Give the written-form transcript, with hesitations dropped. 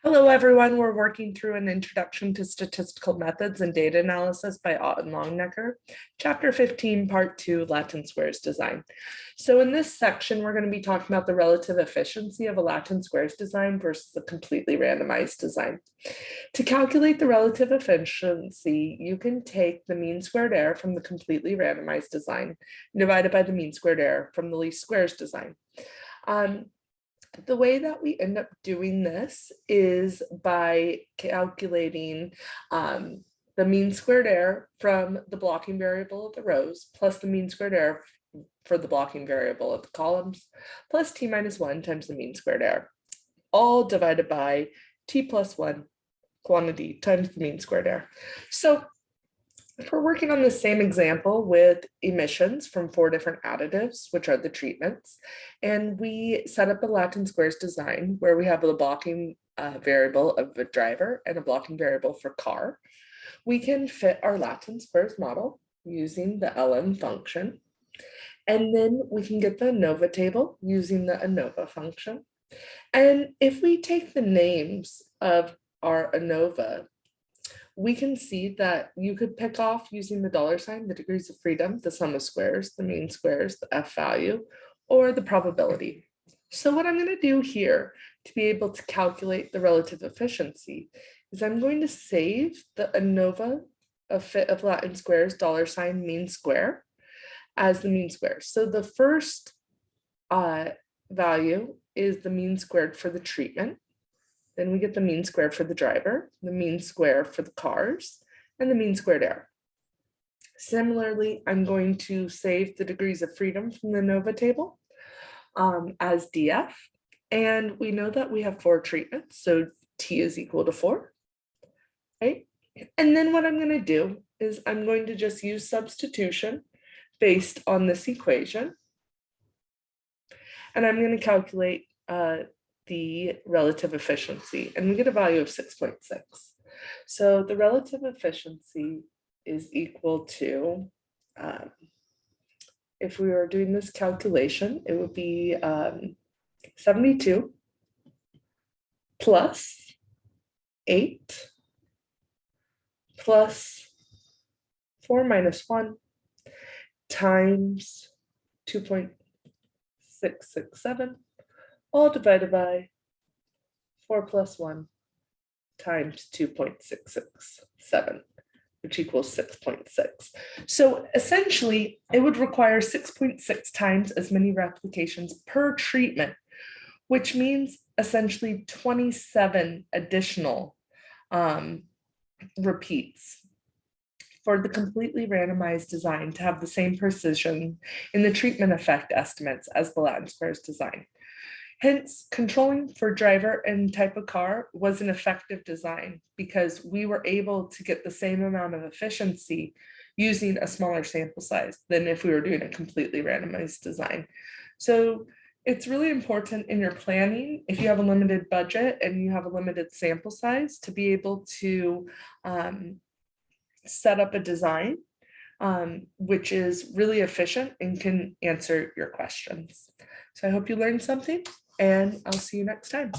Hello, everyone. We're working through an introduction to statistical methods and data analysis by Ott and Longnecker, chapter 15, part 2, Latin squares design. So in this section, we're going to be talking about the relative efficiency of a Latin squares design versus a completely randomized design. To calculate the relative efficiency, you can take the mean squared error from the completely randomized design divided by the mean squared error from the least squares design. The way that we end up doing this is by calculating the mean squared error from the blocking variable of the rows plus the mean squared error for the blocking variable of the columns plus t minus 1 times the mean squared error, all divided by t plus 1 quantity times the mean squared error. So if we're working on the same example with emissions from 4 different additives, which are the treatments, and we set up a Latin squares design where we have a blocking variable of a driver and a blocking variable for car, we can fit our Latin squares model using the LM function. And then we can get the ANOVA table using the ANOVA function. And if we take the names of our ANOVA, we can see that you could pick off using the $sign, the degrees of freedom, the sum of squares, the mean squares, the F value, or the probability. So what I'm going to do here to be able to calculate the relative efficiency is I'm going to save the ANOVA of fit of Latin squares, $sign mean square as the mean square. So the first value is the mean squared for the treatment. Then we get the mean squared for the driver, the mean square for the cars, and the mean squared error. Similarly, I'm going to save the degrees of freedom from the ANOVA table as DF. And we know that we have 4 treatments, so T is equal to 4, right? And then what I'm going to do is I'm going to just use substitution based on this equation. And I'm going to calculate the relative efficiency, and we get a value of 6.6. So the relative efficiency is equal to, if we were doing this calculation, it would be 72 plus 8 plus 4 minus 1 times 2.667, all divided by 4 plus 1 times 2.667, which equals 6.6. So essentially, it would require 6.6 times as many replications per treatment, which means essentially 27 additional repeats for the completely randomized design to have the same precision in the treatment effect estimates as the Latin squares design. Hence, controlling for driver and type of car was an effective design because we were able to get the same amount of efficiency using a smaller sample size than if we were doing a completely randomized design. So it's really important in your planning, if you have a limited budget and you have a limited sample size, to be able to set up a design which is really efficient and can answer your questions. So I hope you learned something, and I'll see you next time.